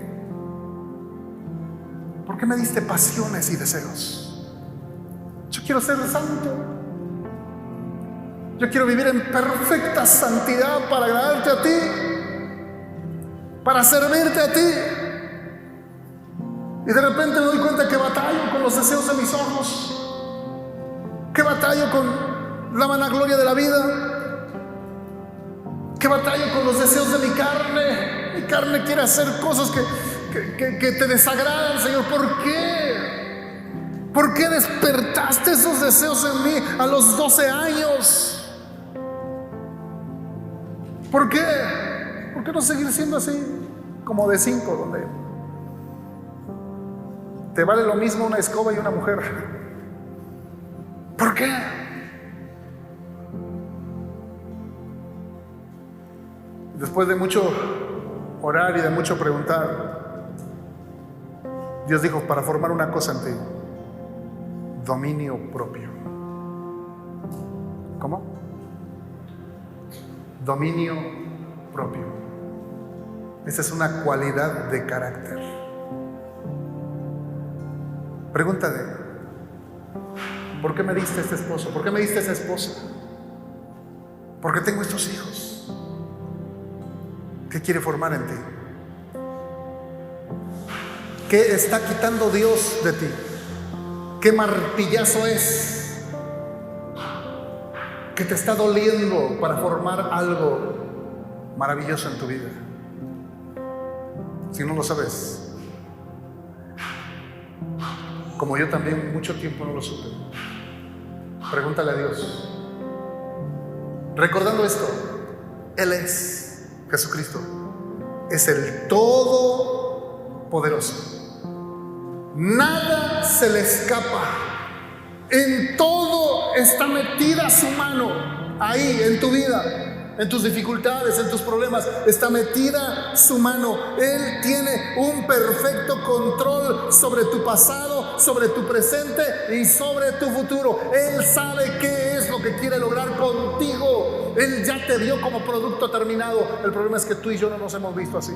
¿Por qué me diste pasiones y deseos? Yo quiero ser santo. Yo quiero vivir en perfecta santidad para agradarte a ti, para servirte a ti. Y de repente me doy cuenta que batallo con los deseos de mis ojos, que batallo con la vanagloria de la vida, que batallo con los deseos de mi carne. Mi carne quiere hacer cosas que te desagradan, Señor. ¿Por qué? ¿Por qué despertaste esos deseos en mí a los 12 años? ¿Por qué? ¿Por qué no seguir siendo así como de 5, donde te vale lo mismo una escoba y una mujer? ¿Por qué? Después de mucho orar y de mucho preguntar, Dios dijo: para formar una cosa en ti, dominio propio. ¿Cómo? Dominio propio. Esa es una cualidad de carácter. Pregúntate: ¿por qué me diste este esposo? ¿Por qué me diste esa esposa? ¿Por qué tengo estos hijos? ¿Qué quiere formar en ti? ¿Qué está quitando Dios de ti? ¿Qué martillazo es que te está doliendo para formar algo maravilloso en tu vida? Si no lo sabes, como yo también mucho tiempo no lo supe, pregúntale a Dios. Recordando esto, Él es Jesucristo, es el Todopoderoso. Nada se le escapa. En todo está metida su mano. Ahí, en tu vida, en tus dificultades, en tus problemas, está metida su mano. Él tiene un perfecto control sobre tu pasado, sobre tu presente y sobre tu futuro. Él sabe qué es lo que quiere lograr contigo. Él ya te vio como producto terminado. El problema es que tú y yo no nos hemos visto así.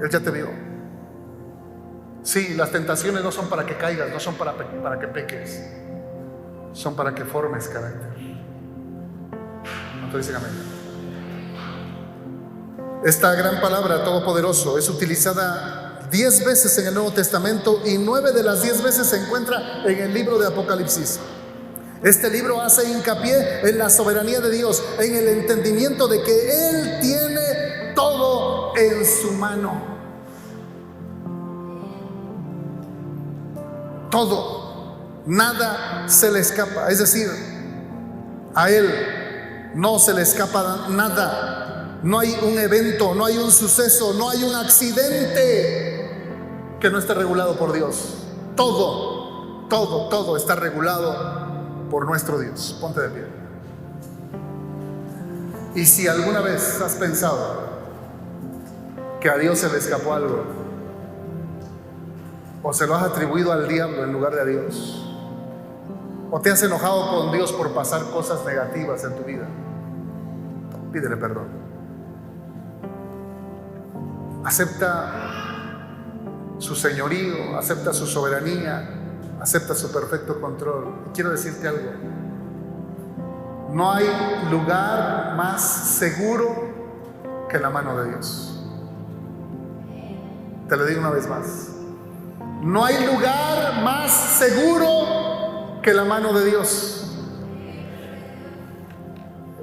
Él ya te vio. Sí, las tentaciones no son para que caigas, no son para que peques, son para que formes carácter. Entonces, amén. Esta gran palabra, todopoderoso, es utilizada 10 veces en el Nuevo Testamento y 9 de las 10 veces se encuentra en el libro de Apocalipsis. Este libro hace hincapié en la soberanía de Dios, en el entendimiento de que Él tiene todo en su mano. Todo. Nada se le escapa. Es decir, a Él no se le escapa nada. No hay un evento, no hay un suceso, no hay un accidente que no esté regulado por Dios. Todo está regulado por nuestro Dios. Ponte de pie. Y si alguna vez has pensado que a Dios se le escapó algo, o se lo has atribuido al diablo en lugar de a Dios, o te has enojado con Dios por pasar cosas negativas en tu vida, pídele perdón. Acepta su señorío, acepta su soberanía, acepta su perfecto control. Quiero decirte algo: no hay lugar más seguro que la mano de Dios. Te lo digo una vez más: no hay lugar más seguro que la mano de Dios.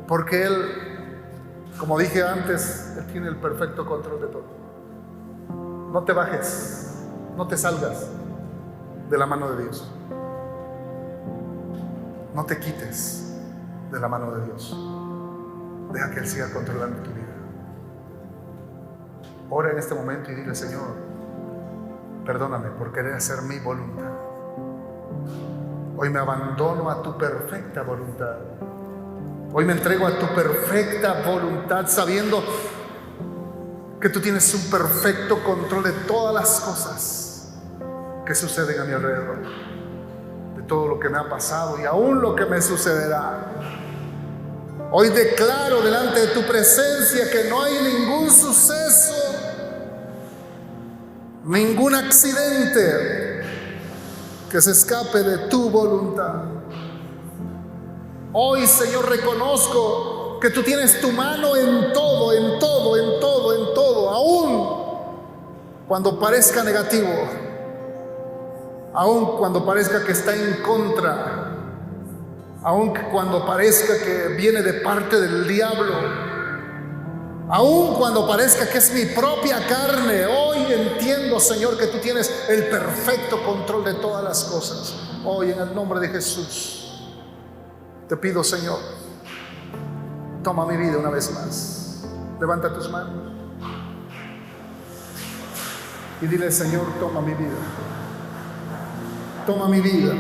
Porque Él, como dije antes, Él tiene el perfecto control de todo. No te bajes, no te salgas de la mano de Dios. No te quites de la mano de Dios. Deja que Él siga controlando tu vida. Ora en este momento y dile: Señor, perdóname por querer hacer mi voluntad. Hoy me abandono a tu perfecta voluntad. Hoy me entrego a tu perfecta voluntad, sabiendo que tú tienes un perfecto control de todas las cosas que suceden a mi alrededor, de todo lo que me ha pasado y aún lo que me sucederá. Hoy declaro delante de tu presencia que no hay ningún suceso, ningún accidente que se escape de tu voluntad. Hoy, Señor, reconozco que tú tienes tu mano en todo, aún cuando parezca negativo, aún cuando parezca que está en contra, aún cuando parezca que viene de parte del diablo, aún cuando parezca que es mi propia carne. Hoy entiendo, Señor, que tú tienes el perfecto control de todas las cosas. Hoy, en el nombre de Jesús, te pido, Señor, toma mi vida una vez más. Levanta tus manos y dile: Señor, toma mi vida. Toma mi vida.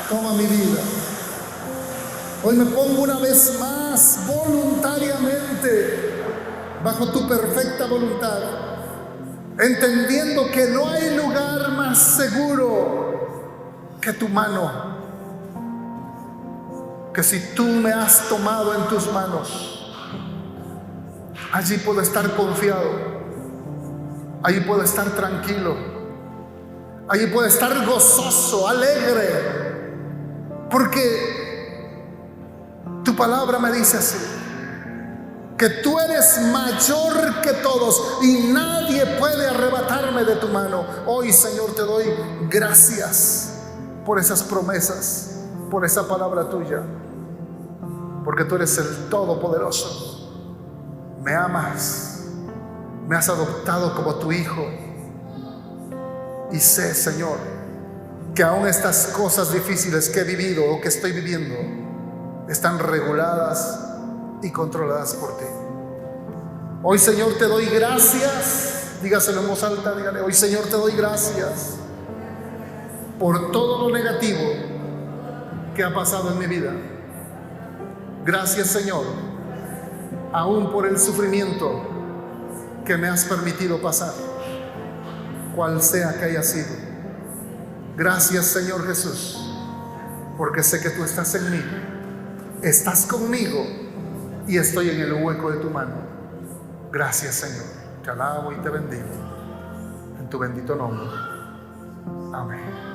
Toma mi vida. Hoy me pongo una vez más voluntariamente bajo tu perfecta voluntad, entendiendo que no hay lugar más seguro que tu mano. Que si tú me has tomado en tus manos, allí puedo estar confiado, allí puedo estar tranquilo, allí puedo estar gozoso, alegre, porque tu palabra me dice así: que tú eres mayor que todos y nadie puede arrebatarme de tu mano. Hoy, Señor, te doy gracias por esas promesas, por esa palabra tuya, porque tú eres el Todopoderoso. Me amas, me has adoptado como tu hijo, y sé, Señor, que aún estas cosas difíciles que he vivido o que estoy viviendo están reguladas y controladas por ti. Hoy, Señor, te doy gracias. Dígaselo en voz alta, dígale: hoy, Señor, te doy gracias por todo lo negativo que ha pasado en mi vida. Gracias, Señor, aún por el sufrimiento que me has permitido pasar, cual sea que haya sido. Gracias, Señor Jesús, porque sé que tú estás en mí, estás conmigo y estoy en el hueco de tu mano. Gracias, Señor. Te alabo y te bendigo en tu bendito nombre. Amén.